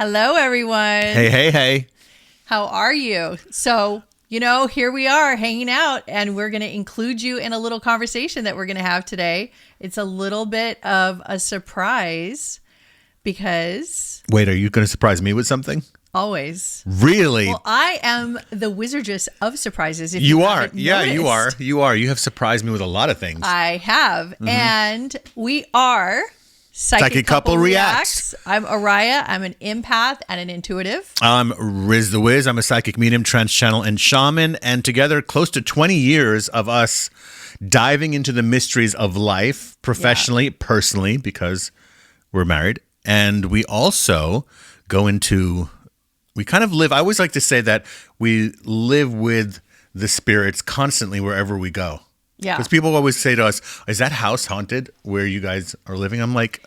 Hello, everyone. Hey. How are you? So, here we are hanging out, and we're going to include you in a little conversation that we're going to have today. It's a little bit of a surprise because... Wait, are you going to surprise me with something? Always. Really? Well, I am the wizardess of surprises. If you are. Yeah, you are. You are. You have surprised me with a lot of things. I have. Mm-hmm. And we are... Psychic Couple Reacts. I'm Oriah. I'm an empath and an intuitive. I'm Riz the Wiz. I'm a psychic medium, Trance Channel, and Shaman. And together, close to 20 years of us diving into the mysteries of life, professionally, personally, because we're married. And we also go into, we kind of live, I always like to say that we live with the spirits constantly wherever we go. Yeah. Because people always say to us, is that house haunted where you guys are living? I'm like,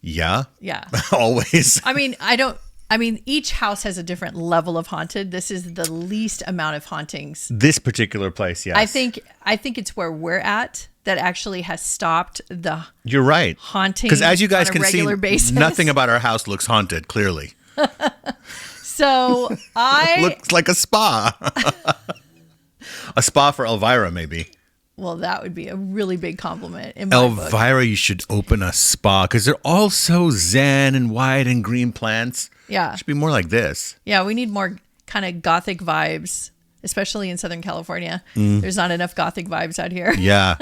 yeah. Yeah. Always. I mean, each house has a different level of haunted. This is the least amount of hauntings. This particular place, yes. I think it's where we're at that actually has stopped the You're right. haunting. Because as you guys can see, basis. Nothing about our house looks haunted, clearly. So looks like a spa. A spa for Elvira, maybe. Well, that would be a really big compliment in my book. Elvira, you should open a spa because they're all so zen and white and green plants. Yeah. It should be more like this. Yeah, we need more kind of gothic vibes, especially in Southern California. There's not enough gothic vibes out here. Yeah.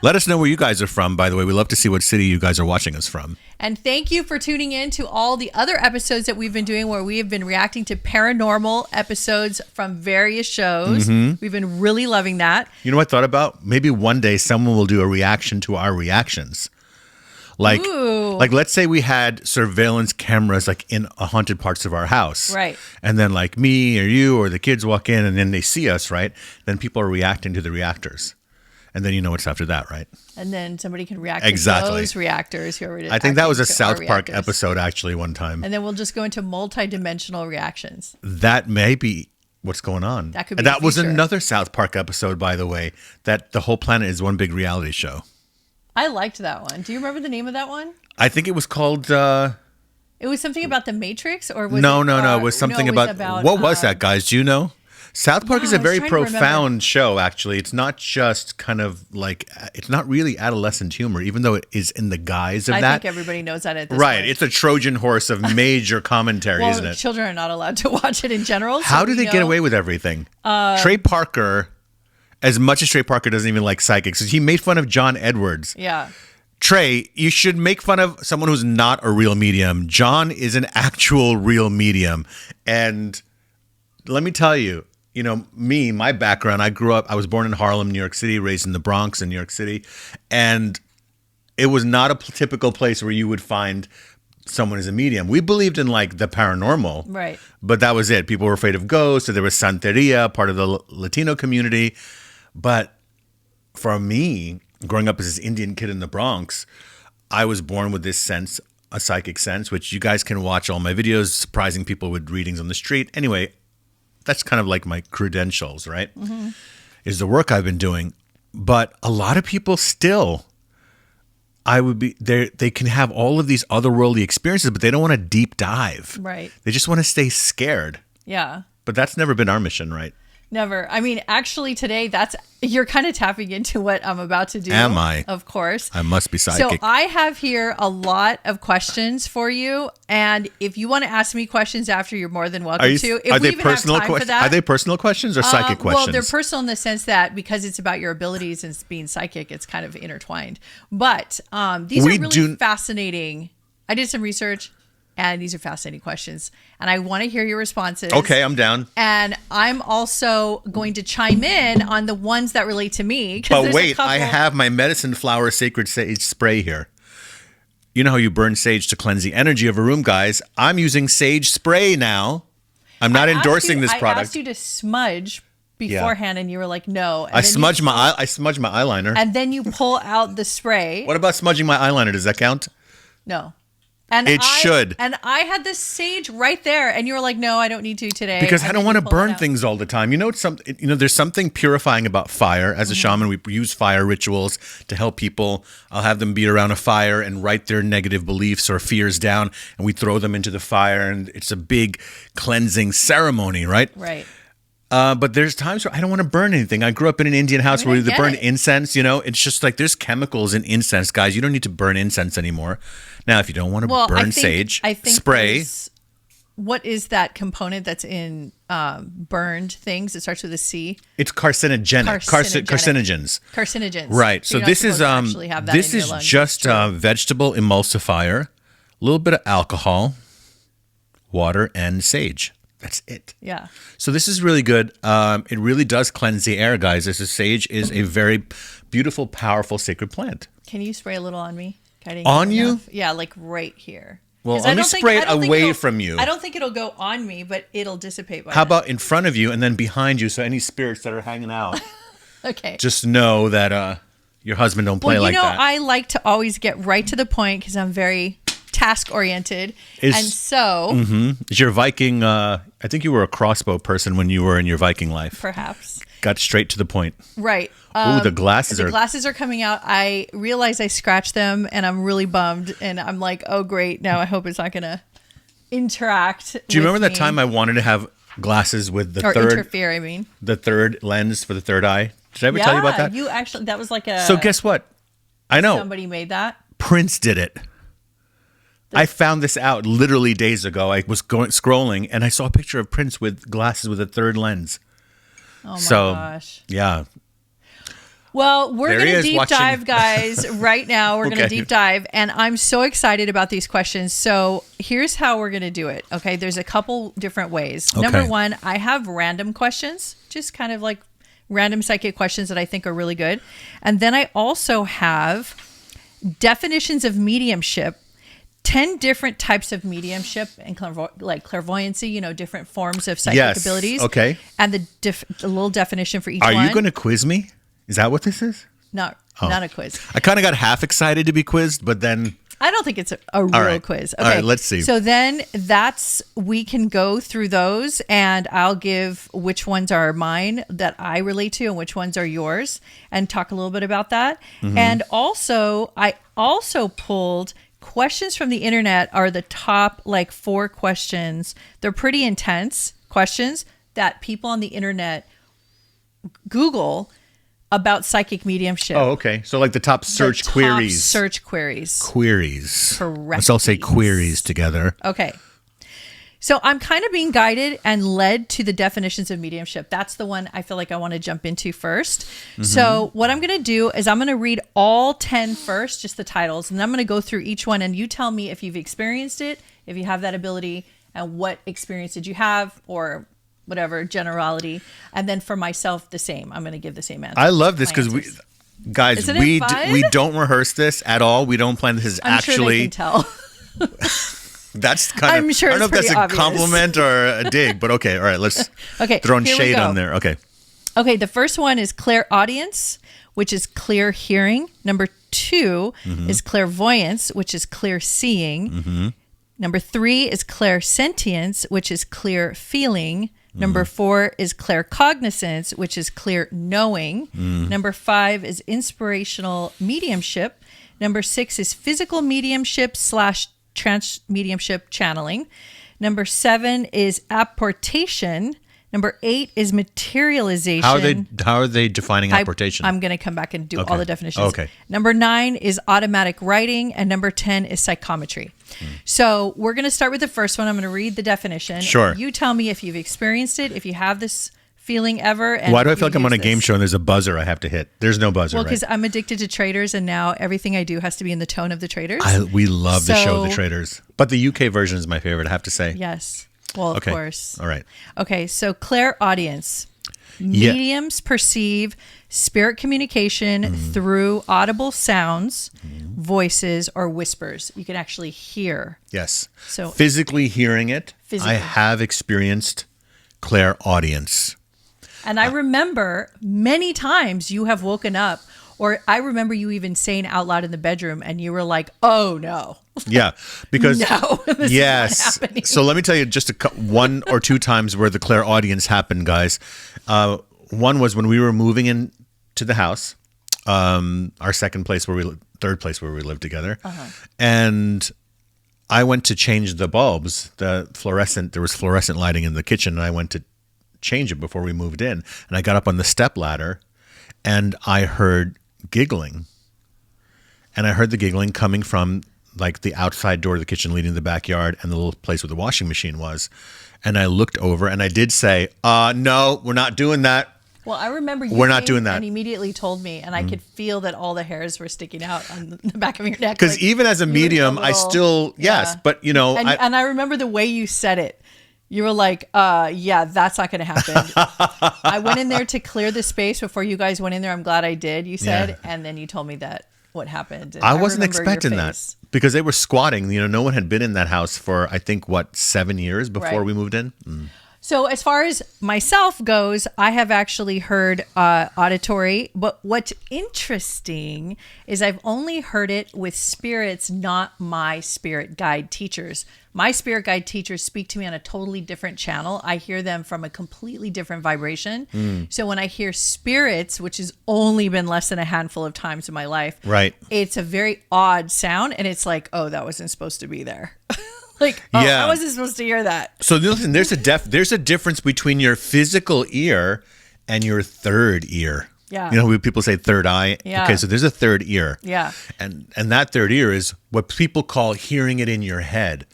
Let us know where you guys are from, by the way. We love to see what city you guys are watching us from. And thank you for tuning in to all the other episodes that we've been doing where we have been reacting to paranormal episodes from various shows. Mm-hmm. We've been really loving that. You know what I thought about? Maybe one day someone will do a reaction to our reactions. Like let's say we had surveillance cameras like in haunted parts of our house. Right. And then like me or you or the kids walk in and then they see us, right? Then people are reacting to the reactors. And then you know what's after that, right? And then somebody can react to those reactors who are I think that was a South Park episode actually one time. And then we'll just go into multi-dimensional reactions. That may be what's going on. That could be That was another South Park episode, by the way, that the whole planet is one big reality show. I liked that one. Do you remember the name of that one? I think it was called... It was something about the Matrix, or was No. It was something about what was that, guys? Do you know? South Park is a very profound show, actually. It's not just kind of like, it's not really adolescent humor, even though it is in the guise of that. I think everybody knows that at this point. It's a Trojan horse of major commentary, isn't it? Children are not allowed to watch it in general. How do they get away with everything? Trey Parker, as much as Trey Parker doesn't even like psychics, he made fun of John Edwards. Yeah. Trey, you should make fun of someone who's not a real medium. John is an actual real medium. And let me tell you, my background, I was born in Harlem, New York City, raised in the Bronx in New York City. And it was not a typical place where you would find someone as a medium. We believed in like the paranormal. Right. But that was it. People were afraid of ghosts. So there was Santeria, part of the Latino community. But for me, growing up as this Indian kid in the Bronx, I was born with this sense, a psychic sense, which you guys can watch all my videos, surprising people with readings on the street. Anyway, that's kind of like my credentials, right? Mm-hmm. Is the work I've been doing. But a lot of people still, they can have all of these otherworldly experiences, but they don't want to deep dive. Right. They just want to stay scared. Yeah. But that's never been our mission, right? Never. I mean, actually today, you're kind of tapping into what I'm about to do. Am I? Of course. I must be psychic. So I have here a lot of questions for you. And if you want to ask me questions after, you're more than welcome to. If are we they even personal have time for that. Are they personal questions or psychic questions? Well, they're personal in the sense that because it's about your abilities and being psychic, it's kind of intertwined. But these are really fascinating. I did some research. And these are fascinating questions. And I want to hear your responses. Okay, I'm down. And I'm also going to chime in on the ones that relate to me. But wait, I have my medicine flower sacred sage spray here. You know how you burn sage to cleanse the energy of a room, guys? I'm using sage spray now. I'm not endorsing this product. I asked you to smudge beforehand, and you were like, no. And I smudge my eyeliner. And then you pull out the spray. What about smudging my eyeliner? Does that count? No. And It should. And I had this sage right there, and you were like, "No, I don't need to today." Because And I don't then want you to pulled it burn out. things all the time. There's something purifying about fire. As a shaman, we use fire rituals to help people. I'll have them be around a fire and write their negative beliefs or fears down, and we throw them into the fire, and it's a big cleansing ceremony, right? Right. But there's times where I don't want to burn anything. I grew up in an Indian house where I they get burn it. incense. It's just like there's chemicals in incense, guys. You don't need to burn incense anymore. Now, if you don't want to Well, burn sage, I think spray. what is that component that's in burned things? It starts with a C. It's carcinogenic. Carcinogens. Carcinogens. Right. So So you're not this is supposed to actually have that this in your is lungs. just vegetable emulsifier, a little bit of alcohol, water, and sage. That's it. Yeah. So this is really good. It really does cleanse the air, guys. Sage is a very beautiful, powerful, sacred plant. Can you spray a little on me? On you? Enough. Yeah, like right here. Well, 'Cause let I me don't think- spray I it don't think away it'll- from you. I don't think it'll go on me, but it'll dissipate. By How then. about in front of you and then behind you, so any spirits that are hanging out Okay. just know that your husband don't play like that. I like to always get right to the point because I'm very task oriented, and so Is your Viking? I think you were a crossbow person when you were in your Viking life. perhaps Got straight to the point. right. Ooh, the glasses The are. glasses are coming out. I realize I scratched them, and I'm really bummed. And I'm like, oh great, now I hope it's not gonna interact. Do you remember that time I wanted to have glasses with the or third, interfere? I mean, the third lens for the third eye? Did I ever tell you about that? You actually, that was like a. So guess what? I know somebody made that. Prince did it. I found this out literally days ago. I was scrolling and I saw a picture of Prince with glasses with a third lens. Oh my So, gosh. Yeah. Well, we're There he going to is deep watching. dive, guys, right now. We're going to Okay. deep dive, and I'm so excited about these questions. So here's how we're going to do it. Okay, there's a couple different ways. Okay. Number one, I have random questions, just kind of like random psychic questions that I think are really good. And then I also have definitions of mediumship, 10 different types of mediumship and like clairvoyancy, different forms of psychic Yes. abilities. Okay. And the little definition for each Are one. you going to quiz me? Is that what this is? Not a quiz. I kind of got half excited to be quizzed, but then I don't think it's a real right. quiz. All right, let's see. So then we can go through those, and I'll give which ones are mine that I relate to and which ones are yours, and talk a little bit about that. Mm-hmm. And also, I also pulled questions from the internet are the top 4 questions. They're pretty intense questions that people on the internet Google about psychic mediumship. Oh, okay. So like the top search The top queries. Search queries. Queries. Correct. Let's all say queries together. Okay. So I'm kind of being guided and led to the definitions of mediumship. That's the one I feel like I want to jump into first. Mm-hmm. So what I'm going to do is I'm going to read all 10 first, just the titles, and I'm going to go through each one, and you tell me if you've experienced it, if you have that ability, and what experience did you have, or whatever generality. And then for myself, the same. I'm going to give the same answer. I love this because guys, Isn't it fun? we don't rehearse this at all. We don't plan this. Is I'm sure they can tell. That's kind of. I'm sure I don't know if it's that's a pretty obvious. compliment or a dig, but okay. All right, let's Okay, throw in here we shade go. on there. Okay. Okay, the first one is clairaudience, which is clear hearing. Number 2 is clairvoyance, which is clear seeing. Number 3 is clairsentience, which is clear feeling. Number 4 is claircognizance, which is clear knowing. Number 5 is inspirational mediumship. Number 6 is physical mediumship / trance mediumship channeling. Number 7 is apportation. Number 8 is materialization. How are they defining apportation? I'm going to come back and do Okay. all the definitions. Okay. Number 9 is automatic writing, and number 10 is psychometry. So we're going to start with the first one. I'm going to read the definition. Sure. You tell me if you've experienced it, if you have this feeling ever. And Why do I if feel like you've I'm on a used game this. show and there's a buzzer I have to hit? There's no buzzer, Well, right? because I'm addicted to traders, and now everything I do has to be in the tone of the traders. We love the show, The So- Traders. But the UK version is my favorite, I have to say. Yes. Well, of Okay. course. All right. Okay, so clairaudience. Mediums perceive spirit communication through audible sounds, voices, or whispers. You can actually hear. Yes. So- physically hearing it, Physically. I have experienced clairaudience. And I remember many times you have woken up Or I remember you even saying out loud in the bedroom, and you were like, "Oh no." Yeah, because No, this yes. is not happening. So let me tell you just one or two times where the clairaudience happened, guys. One was when we were moving into the house, our third place where we lived together, and I went to change the bulbs, there was fluorescent lighting in the kitchen, and I went to change it before we moved in. And I got up on the step ladder, and I heard giggling. And I heard the giggling coming from like the outside door of the kitchen leading to the backyard and the little place where the washing machine was. And I looked over, and I did say, no, we're not doing that. Well, I remember you We're not doing that. And immediately told me, and I could feel that all the hairs were sticking out on the back of your neck. Because even as a medium, I still, yes, but you know. And I remember the way you said it. You were like, yeah, that's not going to happen. I went in there to clear the space before you guys went in there. I'm glad I did, you said. Yeah. And then you told me that what happened. And I wasn't expecting that because they were squatting. You know, no one had been in that house for, I think, 7 years before we moved in? So as far as myself goes, I have actually heard auditory, but what's interesting is I've only heard it with spirits, not my spirit guide teachers. My spirit guide teachers speak to me on a totally different channel. I hear them from a completely different vibration. So when I hear spirits, which has only been less than a handful of times in my life, right, it's a very odd sound, and it's like, oh, that wasn't supposed to be there. Like, oh, I wasn't supposed to hear that. So listen, there's a difference between your physical ear and your third ear. Yeah. You know, people say third eye. Yeah. Okay, so there's a third ear. Yeah. And that third ear is what people call hearing it in your head,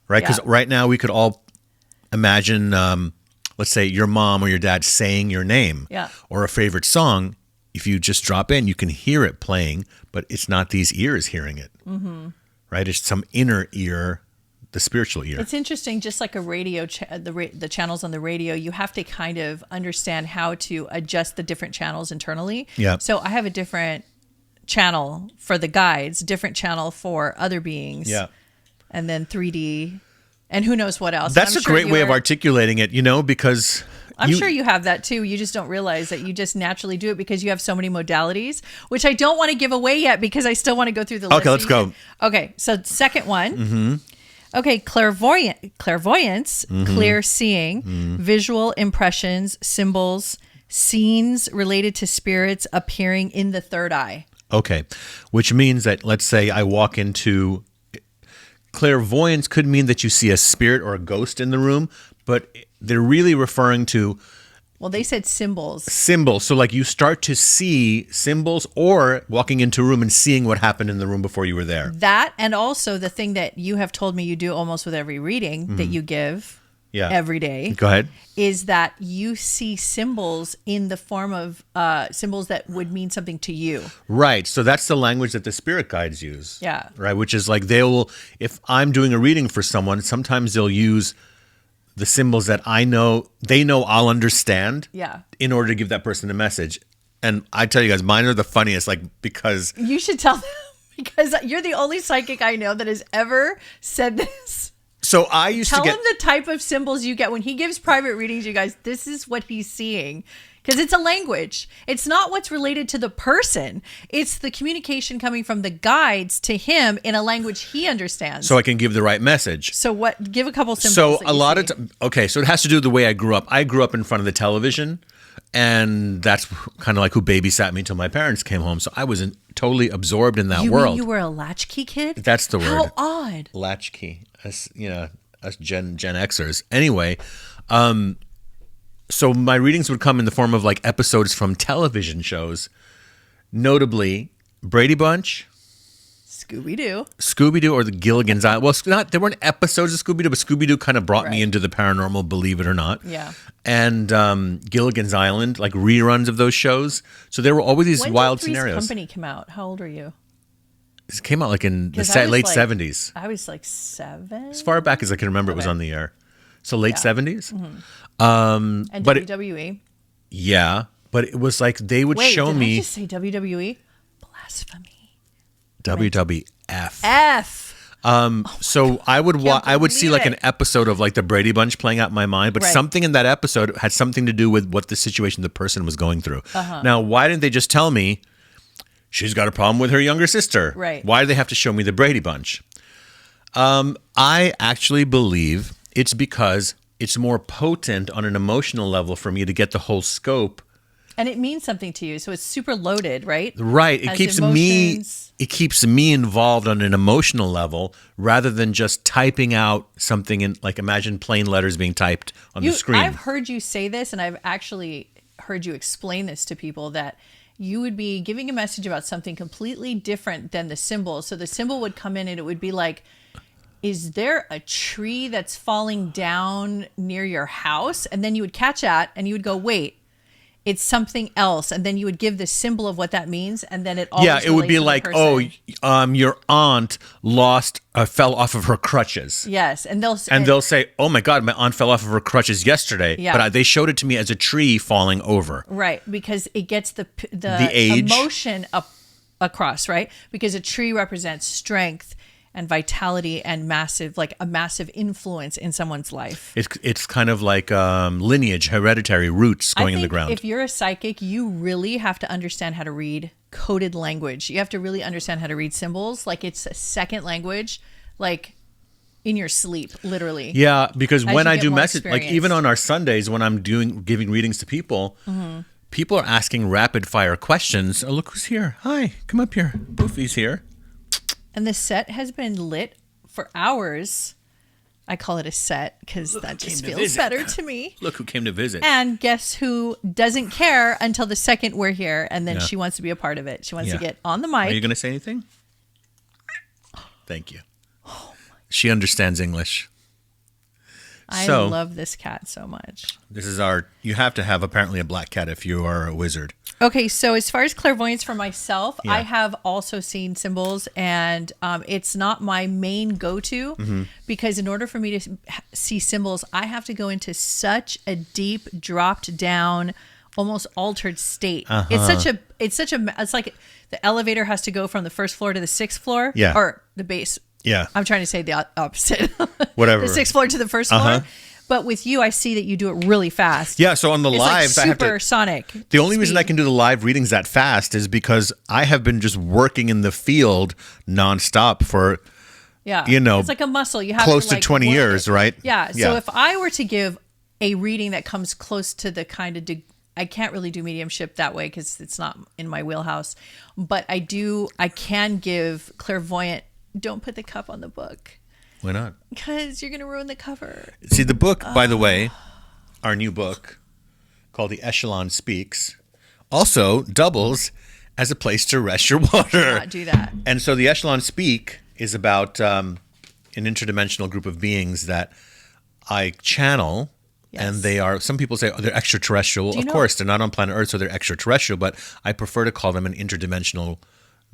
right? Because right now we could all imagine, let's say your mom or your dad saying your name or a favorite song. If you just drop in, you can hear it playing, but it's not these ears hearing it, right? It's some inner ear. The spiritual ear. It's interesting, just like a radio, the channels on the radio, you have to kind of understand how to adjust the different channels internally. Yeah. So I have a different channel for the guides, different channel for other beings. Yeah. And then 3D, and who knows what else. That's a great way of articulating it, you know, because I'm sure you have that too. You just don't realize that you just naturally do it because you have so many modalities, which I don't want to give away yet because I still want to go through the list. Okay, let's go. Okay, so second one. Okay, clairvoyance, clear seeing, visual impressions, symbols, scenes related to spirits appearing in the third eye. Okay, which means that, let's say I walk into clairvoyance could mean that you see a spirit or a ghost in the room, but they're really referring to they said symbols. Symbols. So like you start to see symbols or walking into a room and seeing what happened in the room before you were there. That, and also the thing that you have told me you do almost with every reading that you give every day. Go ahead. Is that you see symbols in the form of symbols that would mean something to you. Right. So that's the language that the spirit guides use. Yeah. Right. Which is like if I'm doing a reading for someone, sometimes they'll use the symbols that they know I'll understand in order to give that person a message. And I tell you guys, mine are the funniest, like, because... You should tell them, because you're the only psychic I know that has ever said this. So I used to get... Tell him the type of symbols you get when he gives private readings, you guys, this is what he's seeing. Because it's a language. It's not what's related to the person. It's the communication coming from the guides to him in a language he understands. So I can give the right message. So what? Give a couple symbols. So a lot of okay. So it has to do with the way I grew up. I grew up in front of the television, and that's kind of like who babysat me until my parents came home. So I was totally absorbed in that world. You were a latchkey kid? That's the word. How odd. Latchkey. Us, us Gen Xers. Anyway, so my readings would come in the form of like episodes from television shows, notably Brady Bunch, Scooby-Doo, or the Gilligan's Island. Well, there weren't episodes of Scooby-Doo, but Scooby-Doo kind of brought me into the paranormal, believe it or not. Yeah. And Gilligan's Island, like reruns of those shows. So there were always these wild scenarios. When did Three's Company come out? How old are you? It came out like in the late 70s. I was like 7. As far back as I can remember, it was on the air. So late 70s. Mm-hmm. And WWE. But it was like they would show me. Did I just say WWE? Blasphemy. WWF. F. So I would see like an episode of like the Brady Bunch playing out in my mind, but something in that episode had something to do with what the situation the person was going through. Now, why didn't they just tell me, she's got a problem with her younger sister. Right. Why do they have to show me the Brady Bunch? I actually believe it's because it's more potent on an emotional level for me to get the whole scope. And it means something to you, so it's super loaded, right? Right. It keeps me involved on an emotional level rather than just typing out something in, like, imagine plain letters being typed on the screen. I've heard you say this, and I've actually heard you explain this to people, that you would be giving a message about something completely different than the symbol. So the symbol would come in and it would be like, is there a tree that's falling down near your house? And then you would catch that and you would go, wait, it's something else. And then you would give the symbol of what that means. And then it all it would be like, your aunt fell off of her crutches. Yes. And they'll say, oh my God, my aunt fell off of her crutches yesterday. Yeah. But they showed it to me as a tree falling over. Right. Because it gets the age. emotion across, right? Because a tree represents strength and vitality and a massive influence in someone's life. It's kind of like lineage, hereditary roots going in the ground. If you're a psychic, you really have to understand how to read coded language. You have to really understand how to read symbols. Like, it's a second language, like in your sleep, literally. Yeah, because when I do message, like even on our Sundays when I'm giving readings to people, people are asking rapid fire questions. Oh, look who's here. Hi, come up here. Boofy's here. And the set has been lit for hours. I call it a set because that just feels better to me. Look who came to visit. And guess who doesn't care until the second we're here, and then she wants to be a part of it. She wants to get on the mic. Are you going to say anything? Thank you. She understands English. I love this cat so much. This is you have to have apparently a black cat if you are a wizard. Okay, so as far as clairvoyance for myself, I have also seen symbols, and it's not my main go-to because in order for me to see symbols, I have to go into such a deep, dropped down, almost altered state. It's like the elevator has to go from the first floor to the sixth floor, or the base. Yeah. I'm trying to say the opposite. Whatever. The sixth floor to the first floor. But with you, I see that you do it really fast. Yeah, so on the lives, like supersonic. The only reason I can do the live readings that fast is because I have been just working in the field nonstop for, it's like a muscle. You have close to 20 years, right? Yeah. So if I were to give a reading that comes close to the kind of, I can't really do mediumship that way because it's not in my wheelhouse. But I can give clairvoyant. Don't put the cup on the book. Why not? Because you're going to ruin the cover. See, the book, by the way, our new book called The Echelon Speaks, also doubles as a place to rest your water. Do not do that. And so The Echelon Speak is about an interdimensional group of beings that I channel. Yes. And they are, some people say, they're extraterrestrial. Of course, they're not on planet Earth, so they're extraterrestrial, but I prefer to call them an interdimensional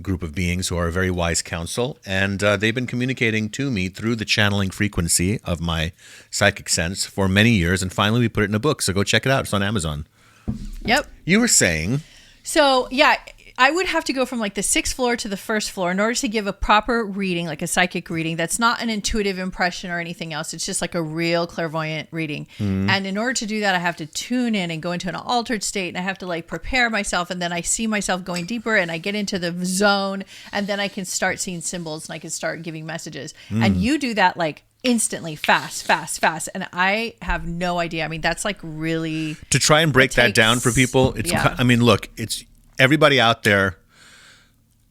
group of beings who are a very wise counsel, and they've been communicating to me through the channeling frequency of my psychic sense for many years, and finally we put it in a book, so go check it out. It's on Amazon. Yep. You were saying... So, yeah, I would have to go from like the sixth floor to the first floor in order to give a proper reading, like a psychic reading. That's not an intuitive impression or anything else. It's just like a real clairvoyant reading. And in order to do that, I have to tune in and go into an altered state, and I have to like prepare myself, and then I see myself going deeper and I get into the zone, and then I can start seeing symbols and I can start giving messages. And you do that like instantly, fast. And I have no idea. I mean, that's like really... To try and break that down for people, I mean, look, it's... Everybody out there,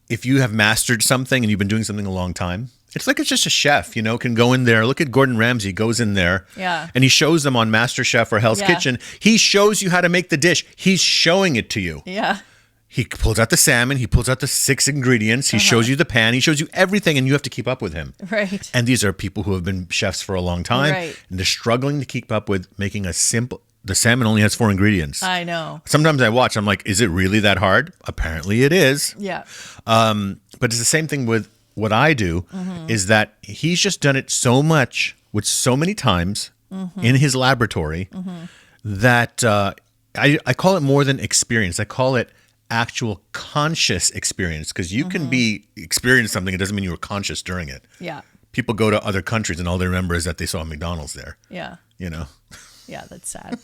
if you have mastered something and you've been doing something a long time, it's like it's just a chef, can go in there. Look at Gordon Ramsay, goes in there, and he shows them on MasterChef or Hell's Kitchen. He shows you how to make the dish. He's showing it to you. Yeah. He pulls out the salmon. He pulls out the 6 ingredients. He shows you the pan. He shows you everything, and you have to keep up with him. Right. And these are people who have been chefs for a long time, and they're struggling to keep up with making a simple... The salmon only has 4 ingredients. I know. Sometimes I watch, I'm like, is it really that hard? Apparently it is. Yeah. But it's the same thing with what I do, is that he's just done it so much, with so many times in his laboratory, that I call it more than experience. I call it actual conscious experience, because you can be experience something. It doesn't mean you were conscious during it. Yeah. People go to other countries and all they remember is that they saw McDonald's there. Yeah. Yeah, that's sad.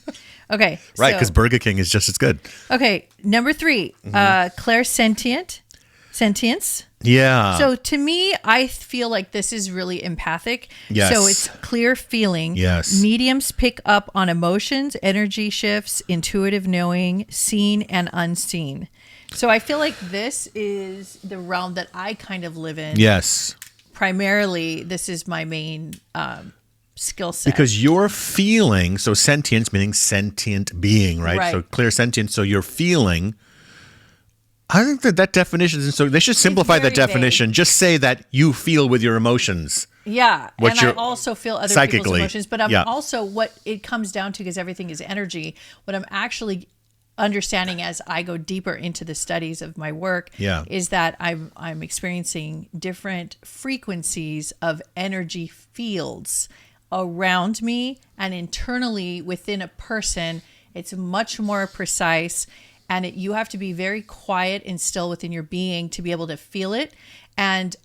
Okay. Right, because Burger King is just as good. Okay, number 3, clairsentient. Clairsentience. Yeah. So to me, I feel like this is really empathic. Yes. So it's clear feeling. Yes. Mediums pick up on emotions, energy shifts, intuitive knowing, seen and unseen. So I feel like this is the realm that I kind of live in. Yes. Primarily, this is my main skill set. Because you're feeling, so sentience meaning sentient being, right? Right. So clairsentience, so you're feeling. I think that definition is so they should simplify that very definition. vague. Just say that you feel with your emotions. Yeah, What and I you're- also feel other people's psychically, emotions, but I'm yeah. also what it comes down to, because everything is energy. What I'm actually understanding as I go deeper into the studies of my work Yeah. is that I'm experiencing different frequencies of energy fields around me and internally within a person. It's much more precise. And you have to be very quiet and still within your being to be able to feel it. And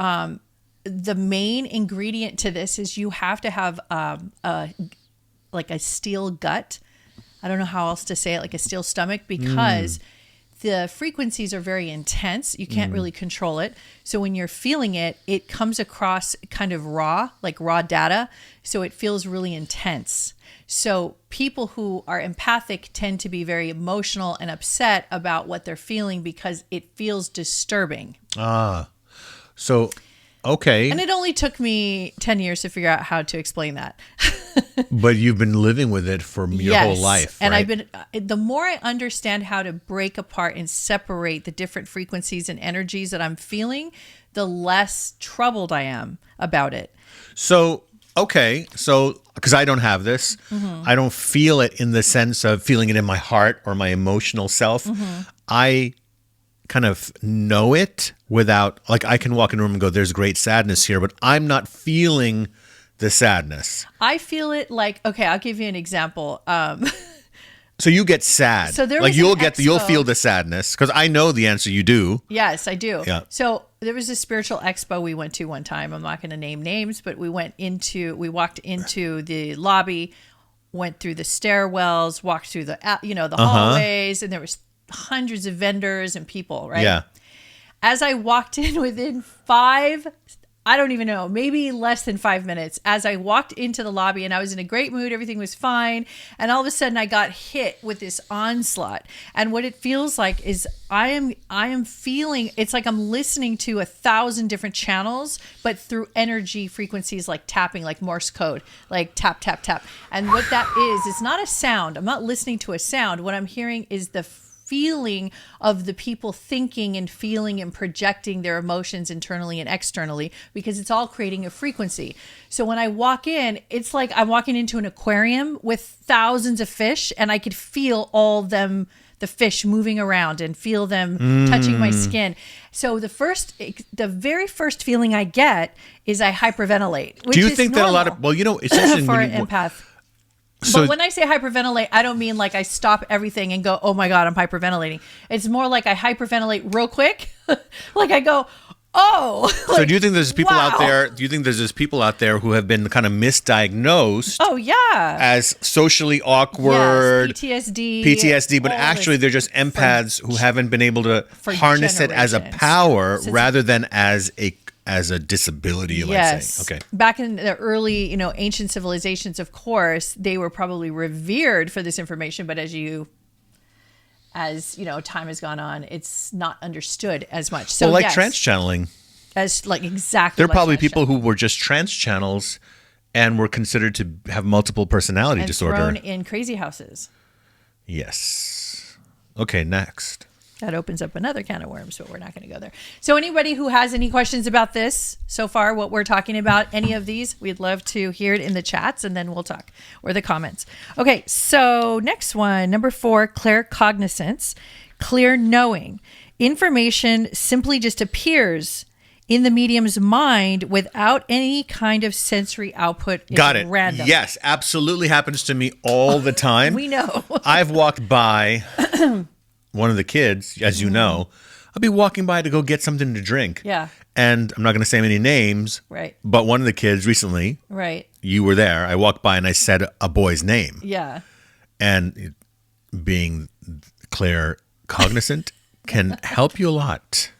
the main ingredient to this is you have to have like a steel gut. I don't know how else to say it, like a steel stomach, because the frequencies are very intense. You can't really control it. So when you're feeling it, it comes across kind of raw, like raw data. So it feels really intense. So people who are empathic tend to be very emotional and upset about what they're feeling because it feels disturbing. So, okay. And it only took me 10 years to figure out how to explain that. But you've been living with it for your whole life, And right? I've been, the more I understand how to break apart and separate the different frequencies and energies that I'm feeling, the less troubled I am about it. So, okay. So, because I don't have this, I don't feel it in the sense of feeling it in my heart or my emotional self. I kind of know it without, like, I can walk in a room and go, there's great sadness here, but I'm not feeling the sadness. I feel it like, okay, I'll give you an example. So you get sad. So there like was you'll an you'll expo- feel the sadness because I know the answer. You do. Yes, I do. Yeah. So there was a spiritual expo we went to one time. I'm not going to name names, but we walked into the lobby, went through the stairwells, walked through the hallways, and there was hundreds of vendors and people, right? Yeah. As I walked in within I don't even know, maybe less than 5 minutes, as I walked into the lobby and I was in a great mood, everything was fine. And all of a sudden I got hit with this onslaught. And what it feels like is I am feeling, it's like I'm listening to 1,000 different channels, but through energy frequencies, like tapping, like Morse code, like tap, tap, tap. And what that is, it's not a sound. I'm not listening to a sound. What I'm hearing is the feeling of the people thinking and feeling and projecting their emotions internally and externally, because it's all creating a frequency. So when I walk in, it's like I'm walking into an aquarium with thousands of fish, and I could feel all them, the fish moving around and feel them touching my skin. So the very first feeling I get is I hyperventilate. Which Do you is think that a lot normal of it's interesting for when an empath. So But when I say hyperventilate, I don't mean like I stop everything and go, oh my God, I'm hyperventilating. It's more like I hyperventilate real quick. Like I go, oh. So do you think there's people out wow. there? Do you think there's just people out there who have been kind of misdiagnosed Oh yeah. as socially awkward, Yes, PTSD, but all actually this they're just empaths who haven't been able to for harness it as a generations. power Since- rather than as a disability, let's Yes. say. Okay. Back in the early, ancient civilizations, of course, they were probably revered for this information, but as time has gone on, it's not understood as much. So Well, like yes, trance channeling. as like exactly. There are like probably trance people who were just trance channels and were considered to have multiple personality and disorder. thrown in crazy houses. Yes. Okay, next. That opens up another can of worms, but we're not going to go there. So anybody who has any questions about this so far, what we're talking about, any of these, we'd love to hear it in the chats, and then we'll talk, or the comments. Okay, so next one, number 4, claircognizance, clear knowing. Information simply just appears in the medium's mind without any kind of sensory output. It's Got it. Random. Yes, absolutely happens to me all the time. We know. I've walked by one of the kids, as you know. I'll be walking by to go get something to drink. Yeah. And I'm not going to say any names. Right. But one of the kids recently, Right. you were there. I walked by and I said a boy's name. Yeah. And being claircognizant can help you a lot.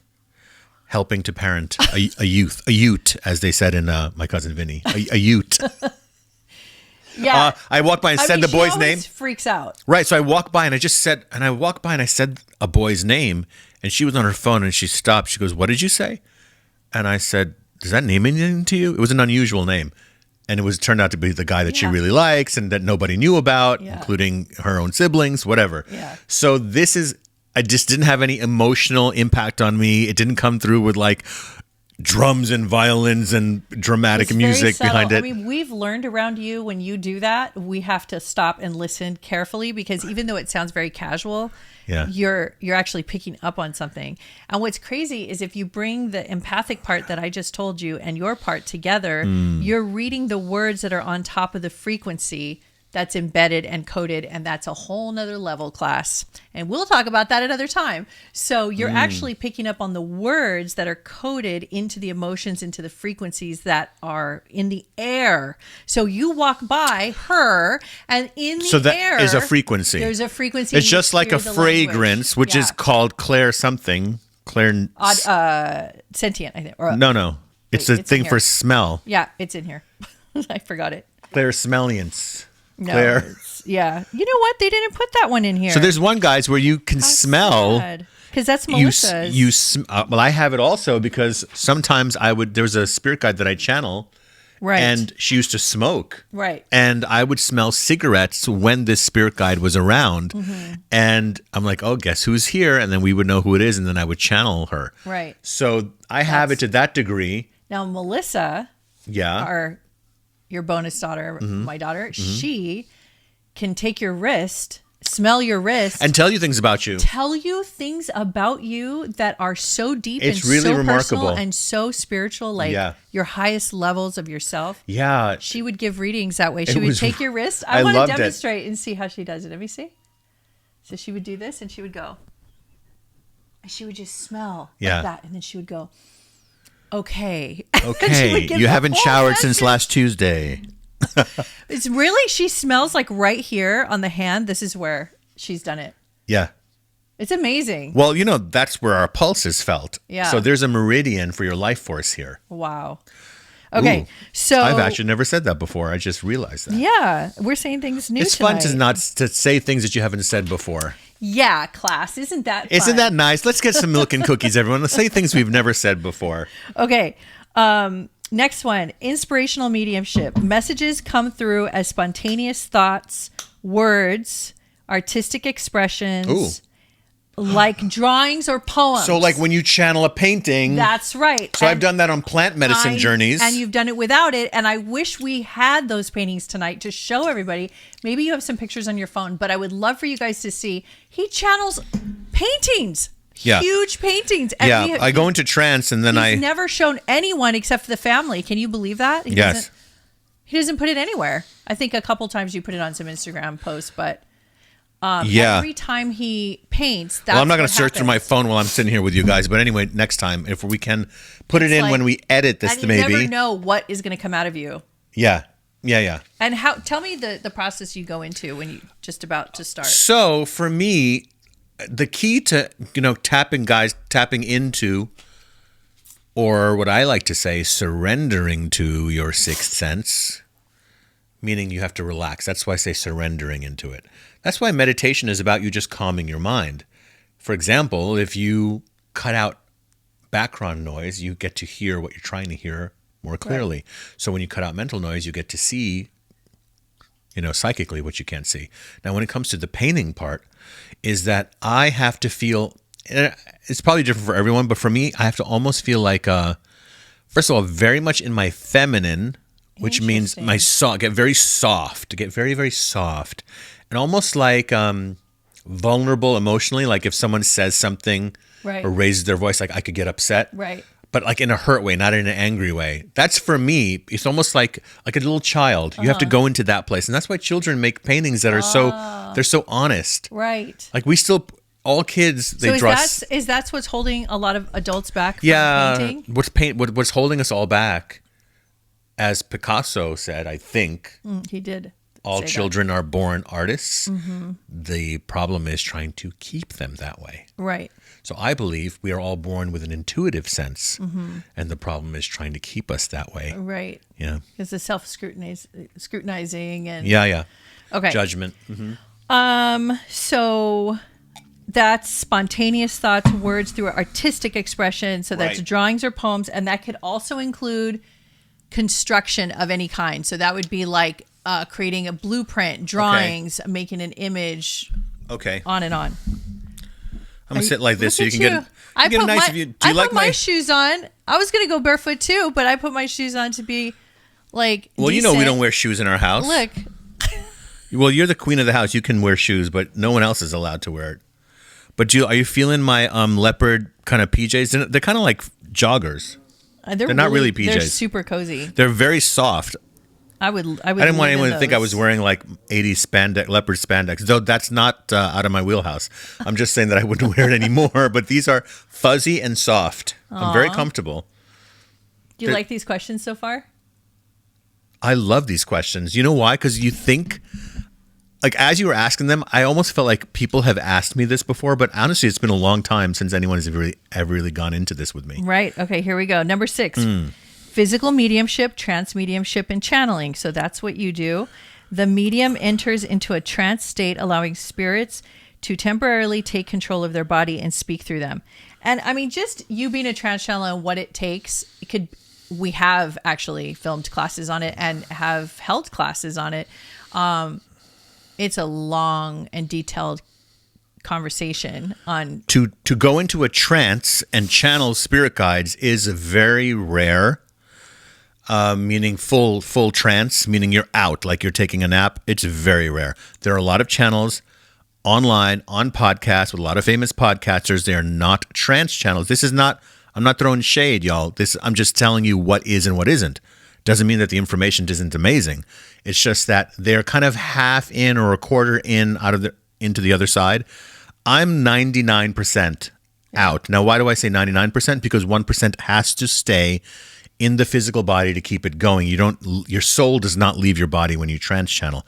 helping to parent a ute, as they said in My Cousin Vinny, a ute. Yeah. I walked by and said the boy's name. Freaks out. Right. So I walked by and I said a boy's name, and she was on her phone and she stopped. She goes, "What did you say?" And I said, "Does that name anything to you?" It was an unusual name. And turned out to be the guy that she really likes and that nobody knew about, including her own siblings, whatever. Yeah. So I just didn't have any emotional impact on me. It didn't come through with like drums and violins and dramatic music behind it. I mean, we've learned around you when you do that, we have to stop and listen carefully, because even though it sounds very casual, you're actually picking up on something. And what's crazy is if you bring the empathic part that I just told you and your part together, you're reading the words that are on top of the frequency that's embedded and coded, and that's a whole nother level, class. And we'll talk about that another time. So you're actually picking up on the words that are coded into the emotions, into the frequencies that are in the air. So you walk by her, and in the air, is a frequency. There's a frequency. It's just like a fragrance, which is called Claire something. Claire sentient, I think. Or, no. It's a thing for smell. Yeah, it's in here. I forgot it. Clairsentience. No, Claire. Yeah. You know what? They didn't put that one in here. So there's one, guys, where you can smell. Because that's Melissa's. Well, I have it also because sometimes there's a spirit guide that I channel. Right. And she used to smoke. Right. And I would smell cigarettes when this spirit guide was around. And I'm like, oh, guess who's here? And then we would know who it is. And then I would channel her. Right. So I have it to that degree. Now, Melissa. Yeah. Your bonus daughter, my daughter, she can take your wrist, smell your wrist, and tell you things about you. Tell you things about you that are so deep it's and really so remarkable. personal and so spiritual, like your highest levels of yourself. Yeah. She would give readings that way. She would take your wrist. I want to demonstrate and see how she does it. Let me see. So she would do this and she would go. And she would just smell like that. And then she would go, okay. You haven't showered since last Tuesday. It's really, she smells like right here on the hand. This is where she's done it. Yeah. It's amazing. Well, that's where our pulse is felt. Yeah. So there's a meridian for your life force here. Wow. Okay. Ooh, so I've actually never said that before. I just realized that. Yeah. We're saying things new It's tonight. fun to say things that you haven't said before. Yeah, class. Isn't that fun? Isn't that nice? Let's get some milk and cookies, everyone. Let's say things we've never said before. Okay. Next one, inspirational mediumship. Messages come through as spontaneous thoughts, words, artistic expressions, like drawings or poems. So like when you channel a painting. That's right. So I've done that on plant medicine journeys. And you've done it without it. And I wish we had those paintings tonight to show everybody. Maybe you have some pictures on your phone, but I would love for you guys to see. He channels paintings. Yeah. Huge paintings. And I go into trance and then he's never shown anyone except for the family. Can you believe that? He doesn't put it anywhere. I think a couple times you put it on some Instagram posts, but every time he paints, that's I'm not going to search through my phone while I'm sitting here with you guys. But anyway, next time, if we can put it in when we edit this, and you never know what is going to come out of you. Yeah. And tell me the process you go into when you just about to start. So for me, the key to, tapping into, or what I like to say, surrendering to your sixth sense, meaning you have to relax. That's why I say surrendering into it. That's why meditation is about you just calming your mind. For example, if you cut out background noise, you get to hear what you're trying to hear more clearly. Right. So when you cut out mental noise, you get to see, psychically what you can't see. Now, when it comes to the painting part, is that I have to feel, it's probably different for everyone, but for me, I have to almost feel like, first of all, very much in my feminine, which means get very soft, get very, very soft, and almost like vulnerable emotionally, like if someone says something or raises their voice, like I could get upset. Right. But like in a hurt way, not in an angry way. That's for me. It's almost like a little child. You have to go into that place. And that's why children make paintings that are they're so honest. Right. Like all kids, they draw. Is that what's holding a lot of adults back from painting? What's holding us all back, as Picasso said, I think. He did. All say children are born artists. The problem is trying to keep them that way. that. Right. So I believe we are all born with an intuitive sense, and the problem is trying to keep us that way. Right. Yeah. Because the scrutinizing and Yeah. okay. Judgment. So that's spontaneous thoughts, words through artistic expression. So that's Right. drawings or poems, and that could also include construction of any kind. So that would be like creating a blueprint, drawings, making an image, Okay. on and on. I'm going to sit like this so Look you at can get a nice view. Do you I like put my shoes on. I was gonna go barefoot too, but I put my shoes on to be like. Well, you know we don't wear shoes in our house. Look, Well, you're the queen of the house. You can wear shoes, but no one else is allowed to wear it. But are you feeling my leopard kind of PJs? They're kind of like joggers. they're not really They're PJs. super cozy. They're very soft. I would. I didn't want anyone to think I was wearing like 80s leopard spandex, though that's not out of my wheelhouse. I'm just saying that I wouldn't wear it anymore. But these are fuzzy and soft. I'm very comfortable. Do you like these questions so far? I love these questions. You know why? Because you think, like, as you were asking them, I almost felt like people have asked me this before. But honestly, it's been a long time since anyone has ever really gone into this with me. Right. Okay. Here we go. Number 6. Physical mediumship, trance mediumship, and channeling. So that's what you do. The medium enters into a trance state, allowing spirits to temporarily take control of their body and speak through them. And I mean, just you being a trance channeler and what it takes, we have actually filmed classes on it and have held classes on it. It's a long and detailed conversation on To go into a trance and channel spirit guides is very rare. Meaning full trance, meaning you're out, like you're taking a nap. It's very rare. There are a lot of channels online, on podcasts, with a lot of famous podcasters. They are not trance channels. I'm not throwing shade, y'all. I'm just telling you what is and what isn't. Doesn't mean that the information isn't amazing. It's just that they're kind of half in or a quarter in into the other side. I'm 99% out. Now, why do I say 99%? Because 1% has to stay in the physical body to keep it going. Your soul does not leave your body when you trance channel.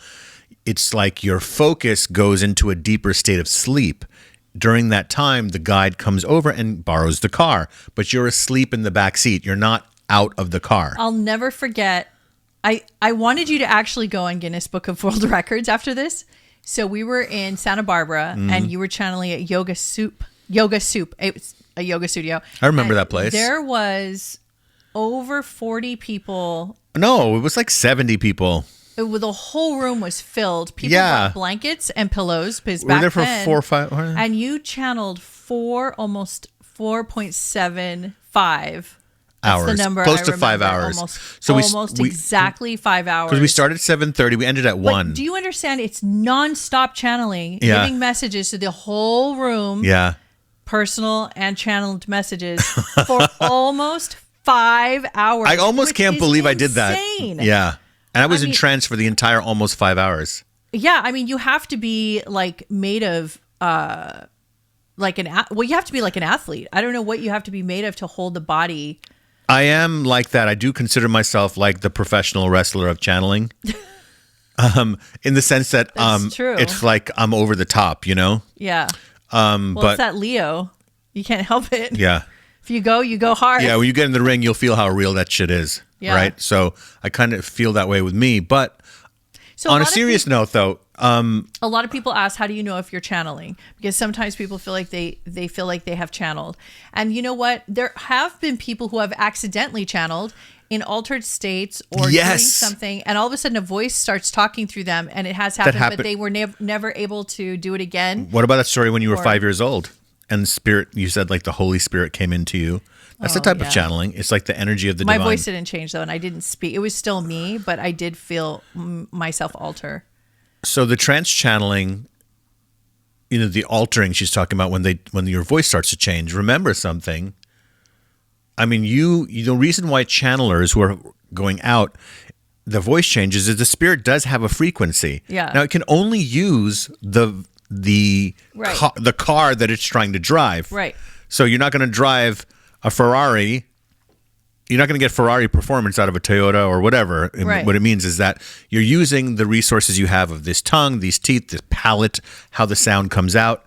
It's like your focus goes into a deeper state of sleep. During that time, the guide comes over and borrows the car, but you're asleep in the back seat. You're not out of the car. I'll never forget. I wanted you to actually go on Guinness Book of World Records after this. So we were in Santa Barbara and you were channeling at Yoga Soup. It was a yoga studio. I remember that place. There was over 40 people. No, it was like 70 people. The whole room was filled. People Yeah. brought blankets and pillows. Because We were back there for then, 4 or 5. and you channeled almost 4.75 hours. That's the number Close I to 5 remember. hours. Almost exactly 5 hours. Because we started at 7:30, we ended at 1. But do you understand? It's nonstop channeling, Yeah. giving messages to the whole room, Yeah. personal and channeled messages for almost 5 hours. I almost which can't is believe I did that. insane. Yeah. And I was in mean- trance for the entire almost 5 hours. Yeah, I mean, you have to be like made of you have to be like an athlete. I don't know what you have to be made of to hold the body. I am like that. I do consider myself like the professional wrestler of channeling. In the sense that That's true. it's like I'm over the top, you know? Yeah. But It's that Leo. You can't help it. yeah. If you go hard. Yeah, when you get in the ring, you'll feel how real that shit is. Yeah. Right? So I kind of feel that way with me. But So on a lot of serious note, though, a lot of people ask, how do you know if you're channeling? Because sometimes people feel like they feel like they have channeled. And you know what? There have been people who have accidentally channeled in altered states or Yes. doing something, and all of a sudden a voice starts talking through them, and it has happened, but they were never able to do it again. what about that story when you were 5 years old? And spirit, you said like the Holy Spirit came into you. That's the type of channeling. It's like the energy of the divine. My voice didn't change though, and I didn't speak. It was still me, but I did feel myself alter. So the trance channeling, the altering she's talking about when your voice starts to change. Remember something. I mean, the reason why channelers who are going out, the voice changes is the spirit does have a frequency. Yeah. Now it can only use the car that it's trying to drive. Right. So you're not going to drive a Ferrari you're not going to get Ferrari performance out of a Toyota or whatever. Right. What it means is that you're using the resources you have of this tongue, these teeth, this palate, how the sound comes out.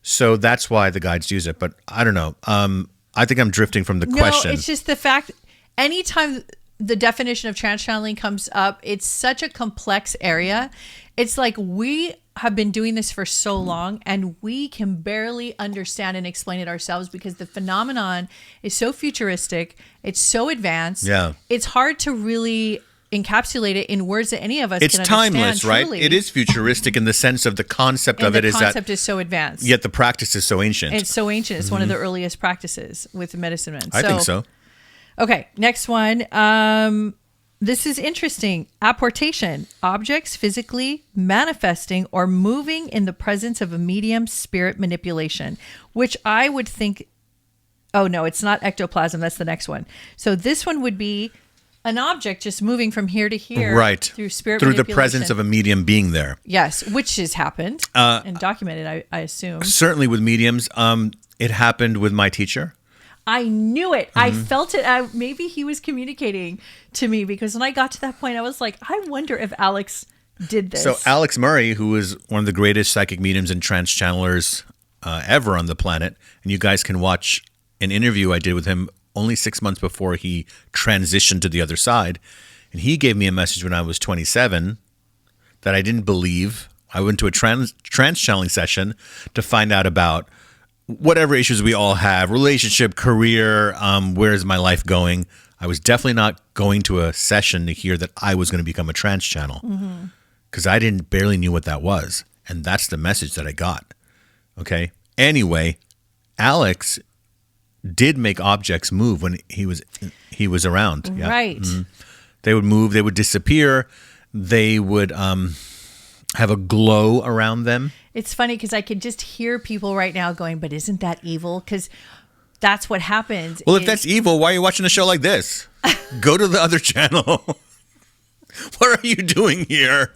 So that's why the guides use it. But I don't know. I think I'm drifting from the question. No, it's just the fact, anytime the definition of trance channeling comes up, it's such a complex area. It's like we have been doing this for so long and we can barely understand and explain it ourselves because the phenomenon is so futuristic. It's so advanced. Yeah. It's hard to really encapsulate it in words that any of us It's can timeless, understand, right? truly. It is futuristic in the sense of the concept And of the it is that, concept is so advanced. yet the practice is so ancient. It's so ancient. It's one of the earliest practices with medicine men. I think so. Okay, next one. This is interesting. Apportation. Objects physically manifesting or moving in the presence of a medium spirit manipulation, which I would think, oh no, it's not ectoplasm. That's the next one. So this one would be an object just moving from here to here. Right. Through spirit Through the manipulation. presence of a medium being there. Yes, which has happened and documented, I assume. Certainly with mediums. It happened with my teacher. I knew it. I felt it. Maybe he was communicating to me because when I got to that point, I was like, I wonder if Alex did this. So Alex Murray, who is one of the greatest psychic mediums and trance channelers ever on the planet, and you guys can watch an interview I did with him only 6 months before he transitioned to the other side. And he gave me a message when I was 27 that I didn't believe. I went to a trance channeling session to find out about whatever issues we all have, relationship, career, where's my life going. I was definitely not going to a session to hear that I was going to become a trance channel because I barely knew what that was. And that's the message that I got. Okay. Anyway, Alex did make objects move when he was around. Yeah. Right. They would move. They would disappear. They would have a glow around them. It's funny because I could just hear people right now going, but isn't that evil? Because that's what happens. Well, if that's evil, why are you watching a show like this? Go to the other channel. What are you doing here?